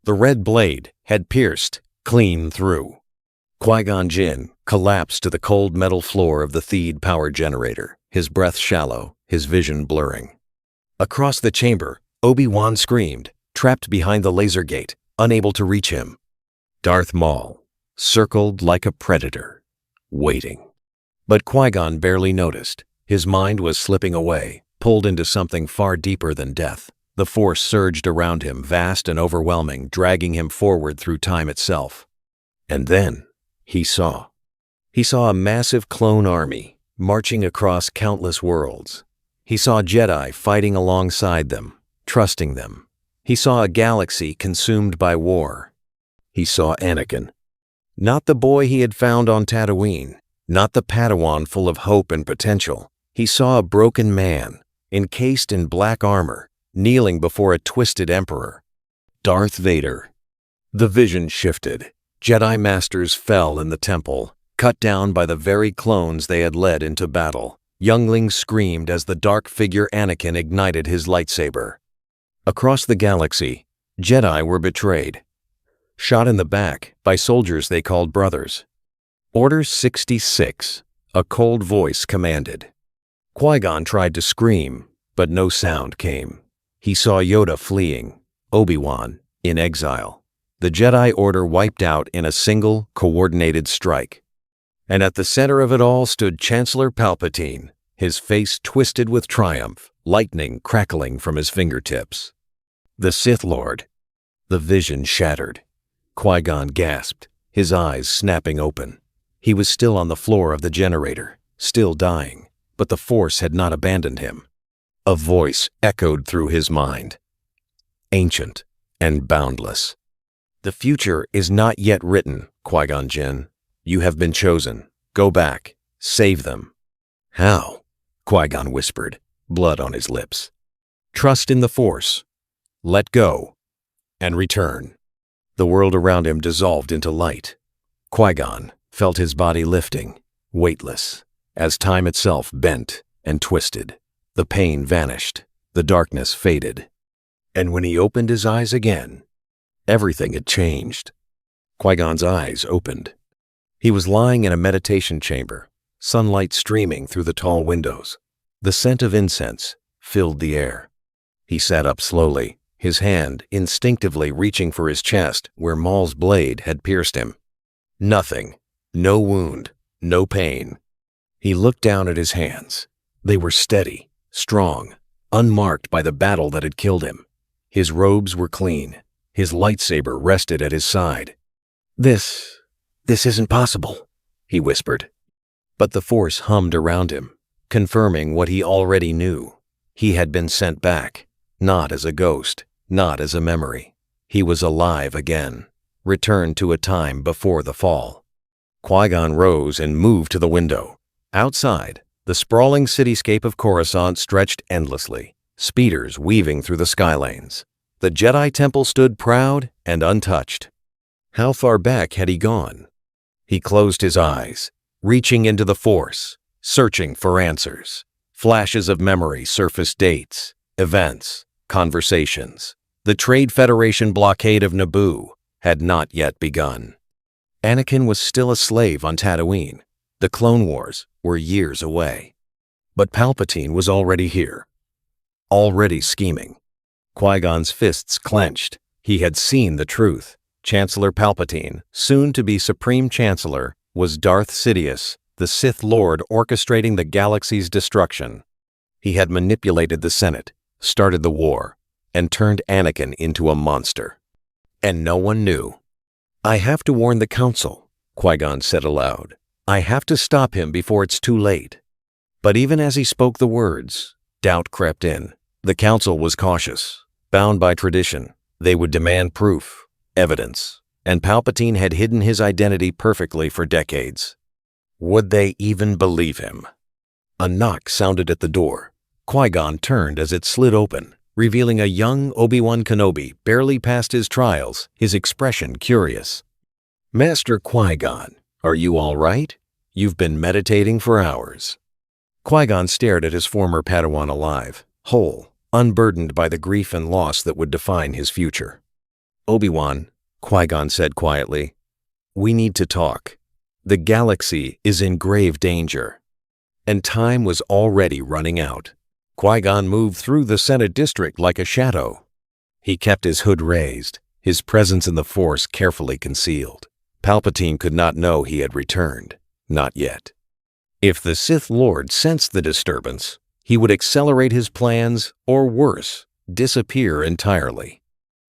The red blade had pierced clean through. Qui-Gon Jinn collapsed to the cold metal floor of the Theed power generator, his breath shallow, his vision blurring. Across the chamber, Obi-Wan screamed, trapped behind the laser gate, unable to reach him. Darth Maul circled like a predator, waiting. But Qui-Gon barely noticed. His mind was slipping away, pulled into something far deeper than death. The Force surged around him, vast and overwhelming, dragging him forward through time itself. And then he saw. He saw a massive clone army marching across countless worlds. He saw Jedi fighting alongside them, trusting them. He saw a galaxy consumed by war. He saw Anakin. Not the boy he had found on Tatooine, not the Padawan full of hope and potential. He saw a broken man, encased in black armor, kneeling before a twisted emperor. Darth Vader. The vision shifted. Jedi Masters fell in the temple, cut down by the very clones they had led into battle. Younglings screamed as the dark figure Anakin ignited his lightsaber. Across the galaxy, Jedi were betrayed. Shot in the back by soldiers they called brothers. Order 66, a cold voice commanded. Qui-Gon tried to scream, but no sound came. He saw Yoda fleeing, Obi-Wan in exile. The Jedi Order wiped out in a single, coordinated strike. And at the center of it all stood Chancellor Palpatine, his face twisted with triumph, lightning crackling from his fingertips. The Sith Lord. The vision shattered. Qui-Gon gasped, his eyes snapping open. He was still on the floor of the generator, still dying, but the Force had not abandoned him. A voice echoed through his mind, ancient and boundless. The future is not yet written, Qui-Gon Jinn. You have been chosen. Go back. Save them. How? Qui-Gon whispered, blood on his lips. Trust in the Force. Let go. And return. The world around him dissolved into light. Qui-Gon felt his body lifting, weightless, as time itself bent and twisted. The pain vanished. The darkness faded. And when he opened his eyes again, everything had changed. Qui-Gon's eyes opened. He was lying in a meditation chamber, sunlight streaming through the tall windows. The scent of incense filled the air. He sat up slowly, his hand instinctively reaching for his chest where Maul's blade had pierced him. Nothing. No wound. No pain. He looked down at his hands. They were steady, strong, unmarked by the battle that had killed him. His robes were clean. His lightsaber rested at his side. This isn't possible, he whispered. But the Force hummed around him, confirming what he already knew. He had been sent back, not as a ghost, not as a memory. He was alive again, returned to a time before the fall. Qui-Gon rose and moved to the window. Outside, the sprawling cityscape of Coruscant stretched endlessly, speeders weaving through the skylanes. The Jedi Temple stood proud and untouched. How far back had he gone? He closed his eyes, reaching into the Force, searching for answers. Flashes of memory surfaced dates, events, conversations. The Trade Federation blockade of Naboo had not yet begun. Anakin was still a slave on Tatooine. The Clone Wars were years away. But Palpatine was already here, already scheming. Qui-Gon's fists clenched. He had seen the truth. Chancellor Palpatine, soon to be Supreme Chancellor, was Darth Sidious, the Sith Lord orchestrating the galaxy's destruction. He had manipulated the Senate, started the war, and turned Anakin into a monster. And no one knew. I have to warn the Council, Qui-Gon said aloud. I have to stop him before it's too late. But even as he spoke the words, doubt crept in. The Council was cautious, bound by tradition. They would demand proof, evidence, and Palpatine had hidden his identity perfectly for decades. Would they even believe him? A knock sounded at the door. Qui-Gon turned as it slid open, revealing a young Obi-Wan Kenobi barely past his trials, his expression curious. Master Qui-Gon, are you all right? You've been meditating for hours. Qui-Gon stared at his former Padawan alive, whole, unburdened by the grief and loss that would define his future. "Obi-Wan," Qui-Gon said quietly, "we need to talk. The galaxy is in grave danger." And time was already running out. Qui-Gon moved through the Senate district like a shadow. He kept his hood raised, his presence in the Force carefully concealed. Palpatine could not know he had returned. Not yet. If the Sith Lord sensed the disturbance, he would accelerate his plans, or worse, disappear entirely.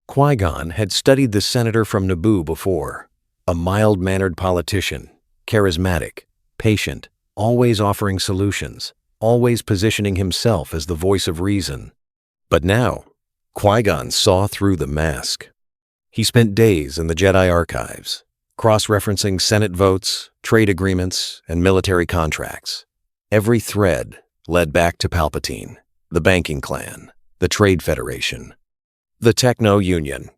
Qui-Gon had studied the senator from Naboo before, a mild-mannered politician, charismatic, patient, always offering solutions, always positioning himself as the voice of reason. But now, Qui-Gon saw through the mask. He spent days in the Jedi archives, cross-referencing Senate votes, trade agreements, and military contracts. Every thread led back to Palpatine, the banking clan, the Trade Federation, the Techno Union.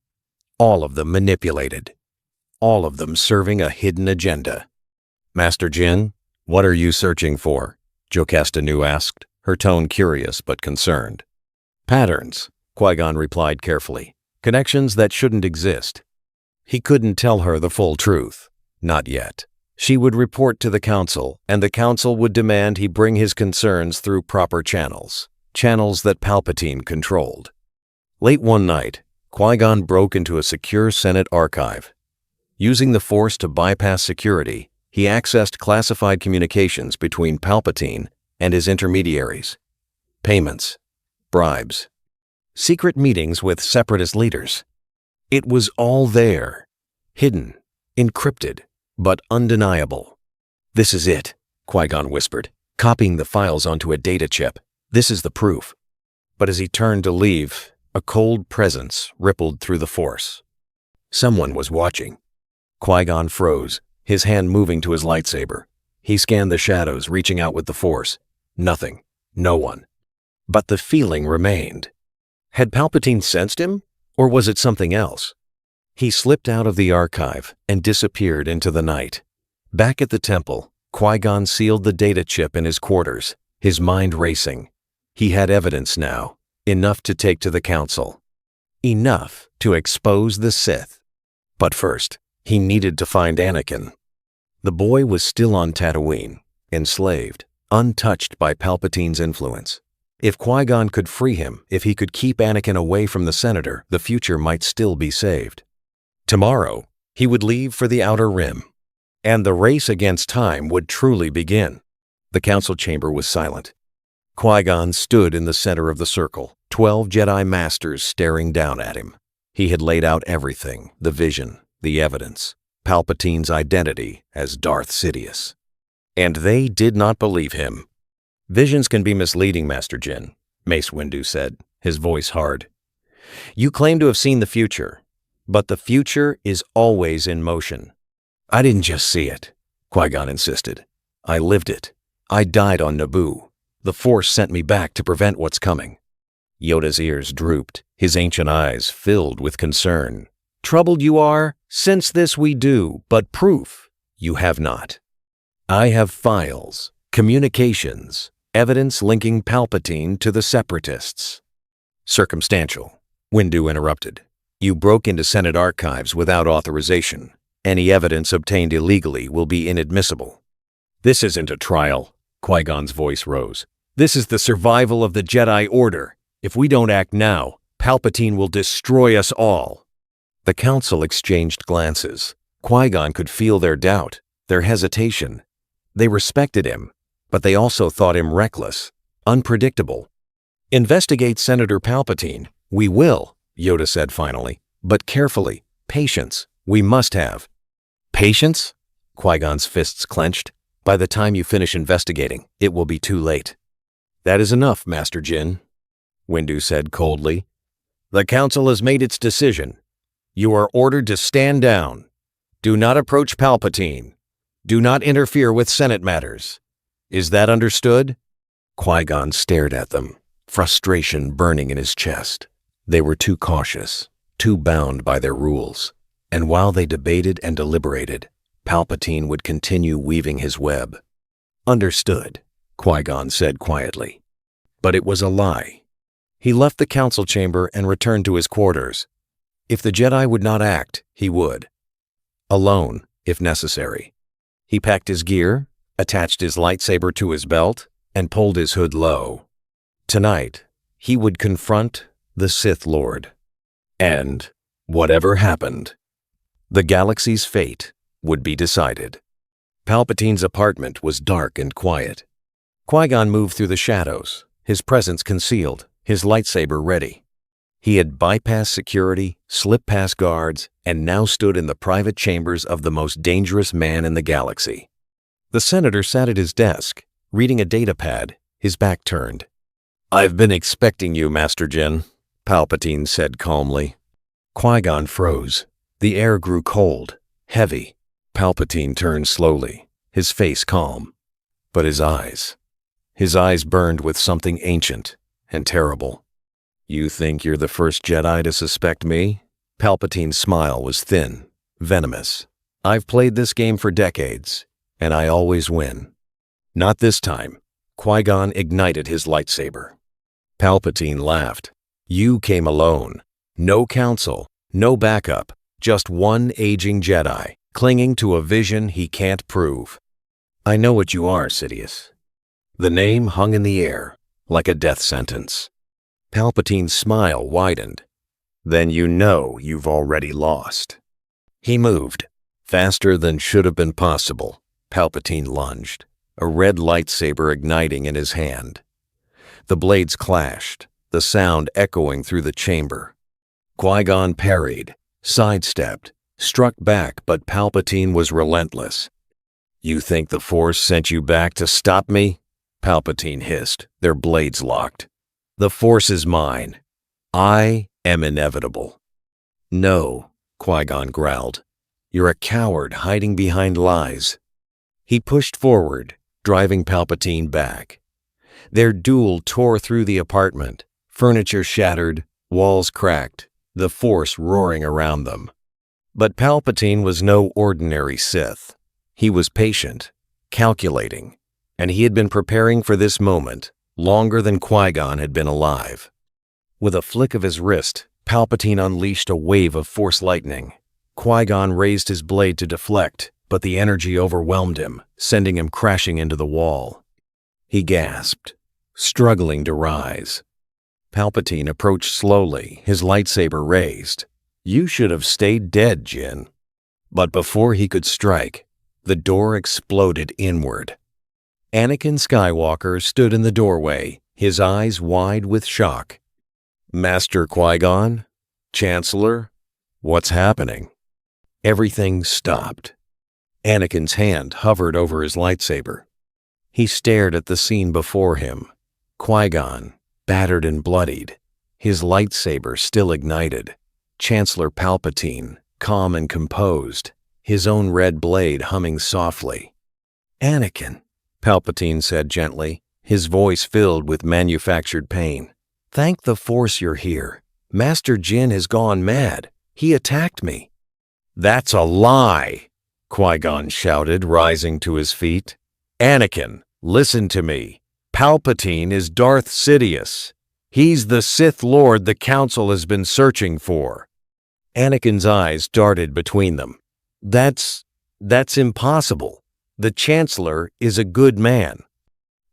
All of them manipulated. All of them serving a hidden agenda. "Master Jinn, what are you searching for?" Jocasta Nu asked, her tone curious but concerned. "Patterns," Qui-Gon replied carefully. "Connections that shouldn't exist." He couldn't tell her the full truth. Not yet. She would report to the Council, and the Council would demand he bring his concerns through proper channels. Channels that Palpatine controlled. Late one night, Qui-Gon broke into a secure Senate archive. Using the Force to bypass security, he accessed classified communications between Palpatine and his intermediaries. Payments, bribes, secret meetings with separatist leaders. It was all there, hidden, encrypted, but undeniable. "This is it," Qui-Gon whispered, copying the files onto a data chip. "This is the proof." But as he turned to leave, a cold presence rippled through the Force. Someone was watching. Qui-Gon froze, his hand moving to his lightsaber. He scanned the shadows, reaching out with the Force. Nothing. No one. But the feeling remained. Had Palpatine sensed him, or was it something else? He slipped out of the archive and disappeared into the night. Back at the temple, Qui-Gon sealed the data chip in his quarters, his mind racing. He had evidence now, enough to take to the Council. Enough to expose the Sith. But first, he needed to find Anakin. The boy was still on Tatooine, enslaved, untouched by Palpatine's influence. If Qui-Gon could free him, if he could keep Anakin away from the Senator, the future might still be saved. Tomorrow, he would leave for the Outer Rim, and the race against time would truly begin. The council chamber was silent. Qui-Gon stood in the center of the circle, 12 Jedi Masters staring down at him. He had laid out everything, the vision, the evidence, Palpatine's identity as Darth Sidious. And they did not believe him. "Visions can be misleading, Master Jinn," Mace Windu said, his voice hard. "You claim to have seen the future, but the future is always in motion." "I didn't just see it," Qui-Gon insisted. "I lived it. I died on Naboo. The Force sent me back to prevent what's coming." Yoda's ears drooped, his ancient eyes filled with concern. "Troubled you are? Since this we do, but proof you have not." "I have files, communications, evidence linking Palpatine to the Separatists." "Circumstantial," Windu interrupted. "You broke into Senate archives without authorization. Any evidence obtained illegally will be inadmissible." "This isn't a trial," Qui-Gon's voice rose. "This is the survival of the Jedi Order. If we don't act now, Palpatine will destroy us all." The council exchanged glances. Qui-Gon could feel their doubt, their hesitation. They respected him, but they also thought him reckless, unpredictable. "Investigate Senator Palpatine. We will," Yoda said finally, "but carefully. Patience. We must have." "Patience?" Qui-Gon's fists clenched. "By the time you finish investigating, it will be too late." "That is enough, Master Jinn," Windu said coldly. "The council has made its decision. You are ordered to stand down. Do not approach Palpatine. Do not interfere with Senate matters. Is that understood?" Qui-Gon stared at them, frustration burning in his chest. They were too cautious, too bound by their rules. And while they debated and deliberated, Palpatine would continue weaving his web. "Understood," Qui-Gon said quietly. But it was a lie. He left the council chamber and returned to his quarters. If the Jedi would not act, he would. Alone, if necessary. He packed his gear, attached his lightsaber to his belt, and pulled his hood low. Tonight, he would confront the Sith Lord. And, whatever happened, the galaxy's fate would be decided. Palpatine's apartment was dark and quiet. Qui-Gon moved through the shadows, his presence concealed, his lightsaber ready. He had bypassed security, slipped past guards, and now stood in the private chambers of the most dangerous man in the galaxy. The senator sat at his desk, reading a datapad, his back turned. "I've been expecting you, Master Jinn," Palpatine said calmly. Qui-Gon froze. The air grew cold, heavy. Palpatine turned slowly, his face calm. But his eyes burned with something ancient and terrible. "You think you're the first Jedi to suspect me?" Palpatine's smile was thin, venomous. "I've played this game for decades, and I always win." "Not this time." Qui-Gon ignited his lightsaber. Palpatine laughed. "You came alone. No council, no backup, just one aging Jedi, clinging to a vision he can't prove. I know what you are, Sidious." The name hung in the air, like a death sentence. Palpatine's smile widened. "Then you know you've already lost." He moved. Faster than should have been possible, Palpatine lunged, a red lightsaber igniting in his hand. The blades clashed, the sound echoing through the chamber. Qui-Gon parried, sidestepped, struck back, but Palpatine was relentless. "You think the Force sent you back to stop me?" Palpatine hissed, their blades locked. "The Force is mine. I am inevitable." "No," Qui-Gon growled. "You're a coward hiding behind lies." He pushed forward, driving Palpatine back. Their duel tore through the apartment, furniture shattered, walls cracked, the Force roaring around them. But Palpatine was no ordinary Sith. He was patient, calculating, and he had been preparing for this moment longer than Qui-Gon had been alive. With a flick of his wrist, Palpatine unleashed a wave of Force lightning. Qui-Gon raised his blade to deflect, but the energy overwhelmed him, sending him crashing into the wall. He gasped, struggling to rise. Palpatine approached slowly, his lightsaber raised. "You should have stayed dead, Jinn." But before he could strike, the door exploded inward. Anakin Skywalker stood in the doorway, his eyes wide with shock. "Master Qui-Gon? Chancellor? What's happening?" Everything stopped. Anakin's hand hovered over his lightsaber. He stared at the scene before him. Qui-Gon, battered and bloodied, his lightsaber still ignited. Chancellor Palpatine, calm and composed, his own red blade humming softly. "Anakin," Palpatine said gently, his voice filled with manufactured pain. "Thank the Force you're here. Master Jinn has gone mad. He attacked me." "That's a lie!" Qui-Gon shouted, rising to his feet. "Anakin, listen to me. Palpatine is Darth Sidious. He's the Sith Lord the Council has been searching for." Anakin's eyes darted between them. That's impossible. The Chancellor is a good man."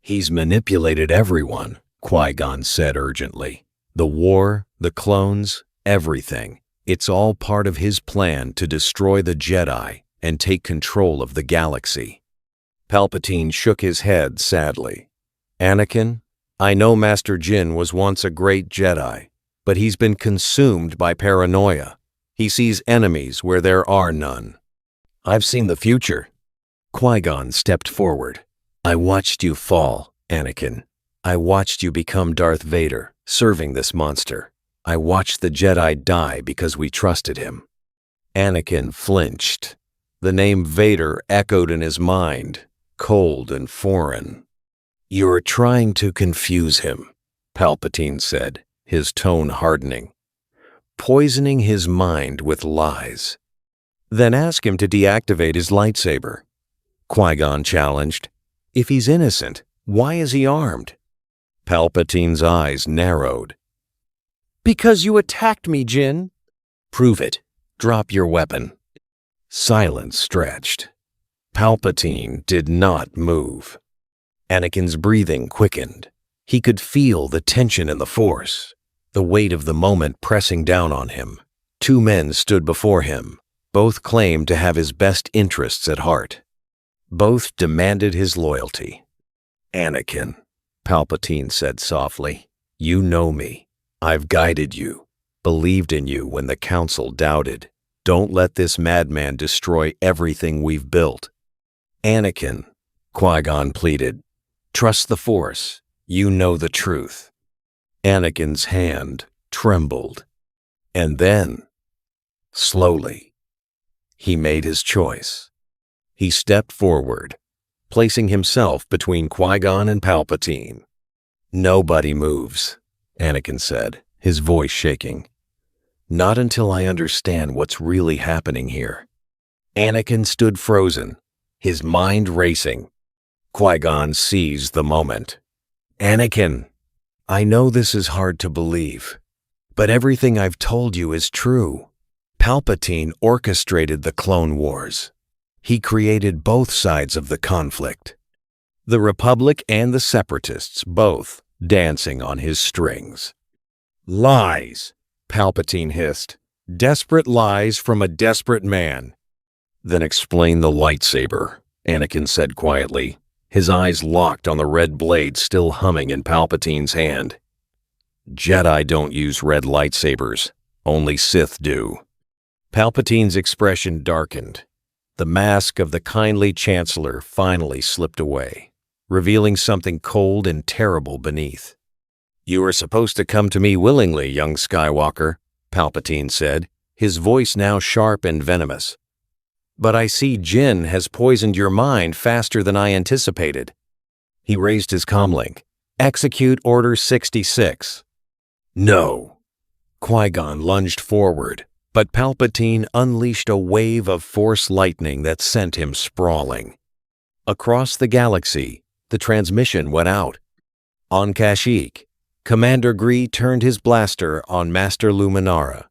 "He's manipulated everyone," Qui-Gon said urgently. "The war, the clones, everything. It's all part of his plan to destroy the Jedi and take control of the galaxy." Palpatine shook his head sadly. "Anakin, I know Master Jinn was once a great Jedi, but he's been consumed by paranoia. He sees enemies where there are none." "I've seen the future." Qui-Gon stepped forward. "I watched you fall, Anakin. I watched you become Darth Vader, serving this monster. I watched the Jedi die because we trusted him." Anakin flinched. The name Vader echoed in his mind, cold and foreign. "You're trying to confuse him," Palpatine said, his tone hardening. "Poisoning his mind with lies." "Then ask him to deactivate his lightsaber," Qui-Gon challenged. "If he's innocent, why is he armed?" Palpatine's eyes narrowed. "Because you attacked me, Jinn." Prove it. Drop your weapon." Silence stretched. Palpatine did not move. Anakin's breathing quickened. He could feel the tension in the Force, the weight of the moment pressing down on him. Two men stood before him. Both claimed to have his best interests at heart. Both demanded his loyalty. "Anakin," Palpatine said softly, "you know me. I've guided you, believed in you when the Council doubted. Don't let this madman destroy everything we've built." "Anakin," Qui-Gon pleaded, "trust the Force. You know the truth." Anakin's hand trembled. And then, slowly, he made his choice. He stepped forward, placing himself between Qui-Gon and Palpatine. "Nobody moves," Anakin said, his voice shaking. "Not until I understand what's really happening here." Anakin stood frozen, his mind racing. Qui-Gon seized the moment. "Anakin, I know this is hard to believe, but everything I've told you is true. Palpatine orchestrated the Clone Wars. He created both sides of the conflict. The Republic and the Separatists both dancing on his strings." "Lies," Palpatine hissed. "Desperate lies from a desperate man." "Then explain the lightsaber," Anakin said quietly, his eyes locked on the red blade still humming in Palpatine's hand. "Jedi don't use red lightsabers. Only Sith do." Palpatine's expression darkened. The mask of the kindly Chancellor finally slipped away, revealing something cold and terrible beneath. "You were supposed to come to me willingly, young Skywalker," Palpatine said, his voice now sharp and venomous. "But I see Jinn has poisoned your mind faster than I anticipated." He raised his comlink. "Execute Order 66. "No." Qui-Gon lunged forward, but Palpatine unleashed a wave of Force lightning that sent him sprawling. Across the galaxy, the transmission went out. On Kashyyyk, Commander Gree turned his blaster on Master Luminara.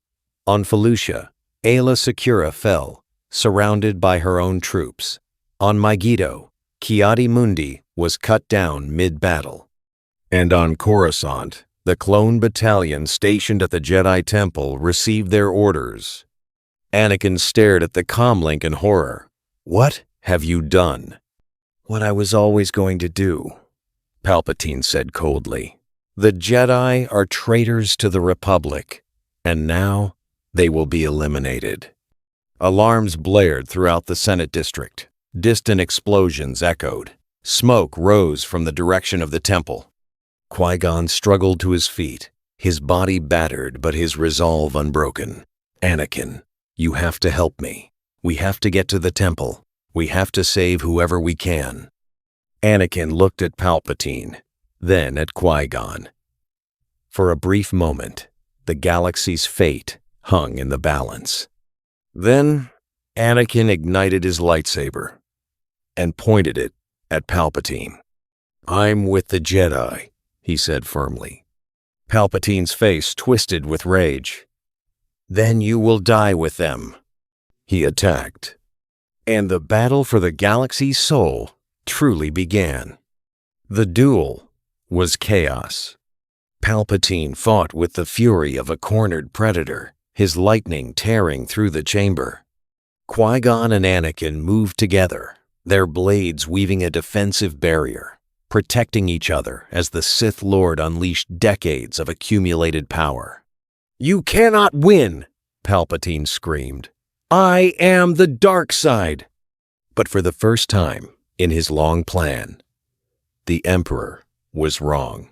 On Felucia, Aayla Secura fell, surrounded by her own troops. On Megiddo, Ki-Adi-Mundi was cut down mid-battle. And on Coruscant, the clone battalion stationed at the Jedi Temple received their orders. Anakin stared at the comlink in horror. "What have you done?" "What I was always going to do," Palpatine said coldly. "The Jedi are traitors to the Republic, and now they will be eliminated." Alarms blared throughout the Senate district. Distant explosions echoed. Smoke rose from the direction of the temple. Qui-Gon struggled to his feet, his body battered but his resolve unbroken. "Anakin, you have to help me. We have to get to the temple. We have to save whoever we can." Anakin looked at Palpatine, then at Qui-Gon. For a brief moment, the galaxy's fate hung in the balance. Then Anakin ignited his lightsaber and pointed it at Palpatine. "I'm with the Jedi," he said firmly. Palpatine's face twisted with rage. "Then you will die with them," he attacked. And the battle for the galaxy's soul truly began. The duel was chaos. Palpatine fought with the fury of a cornered predator, his lightning tearing through the chamber. Qui-Gon and Anakin moved together, their blades weaving a defensive barrier, protecting each other as the Sith Lord unleashed decades of accumulated power. "You cannot win!" Palpatine screamed. "I am the dark side!" But for the first time in his long plan, the Emperor was wrong.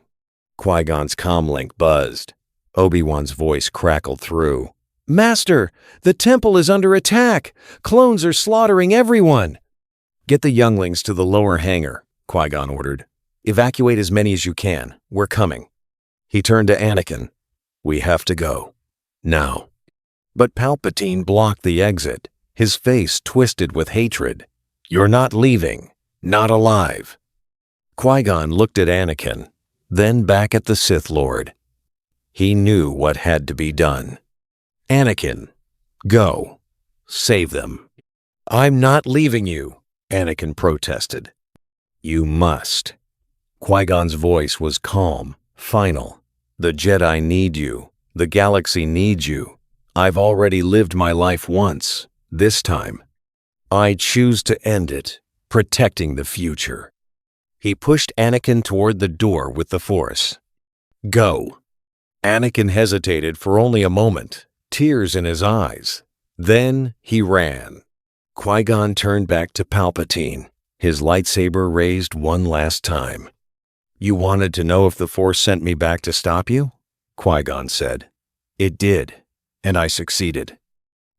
Qui-Gon's comlink buzzed. Obi-Wan's voice crackled through. "Master, the temple is under attack! Clones are slaughtering everyone!" "Get the younglings to the lower hangar," Qui-Gon ordered. "Evacuate as many as you can. We're coming." He turned to Anakin. "We have to go. Now." But Palpatine blocked the exit, his face twisted with hatred. "You're not leaving. Not alive." Qui-Gon looked at Anakin, then back at the Sith Lord. He knew what had to be done. "Anakin," Go. Save them. I'm not leaving you, Anakin protested. You must. Qui-Gon's voice was calm, final. The Jedi need you. The galaxy needs you. I've already lived my life once. This time, I choose to end it, protecting the future. He pushed Anakin toward the door with the Force. Go. Anakin hesitated for only a moment, tears in his eyes. Then he ran. Qui-Gon turned back to Palpatine, his lightsaber raised one last time. You wanted to know if the Force sent me back to stop you? Qui-Gon said. It did, and I succeeded.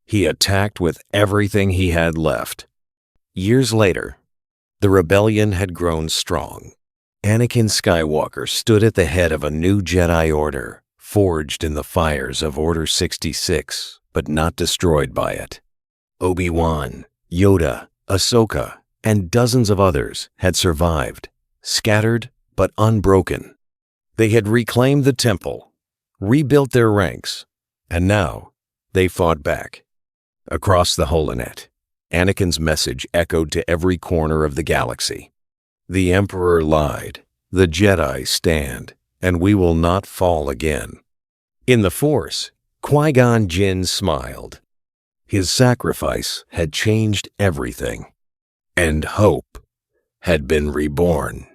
He attacked with everything he had left. Years later, the rebellion had grown strong. Anakin Skywalker stood at the head of a new Jedi Order, forged in the fires of Order 66, but not destroyed by it. Obi-Wan, Yoda, Ahsoka, and dozens of others had survived, scattered but unbroken. They had reclaimed the temple, rebuilt their ranks, and now they fought back. Across the holonet, Anakin's message echoed to every corner of the galaxy. The Emperor lied, the Jedi stand, and we will not fall again. In the Force, Qui-Gon Jinn smiled. His sacrifice had changed everything, and hope had been reborn.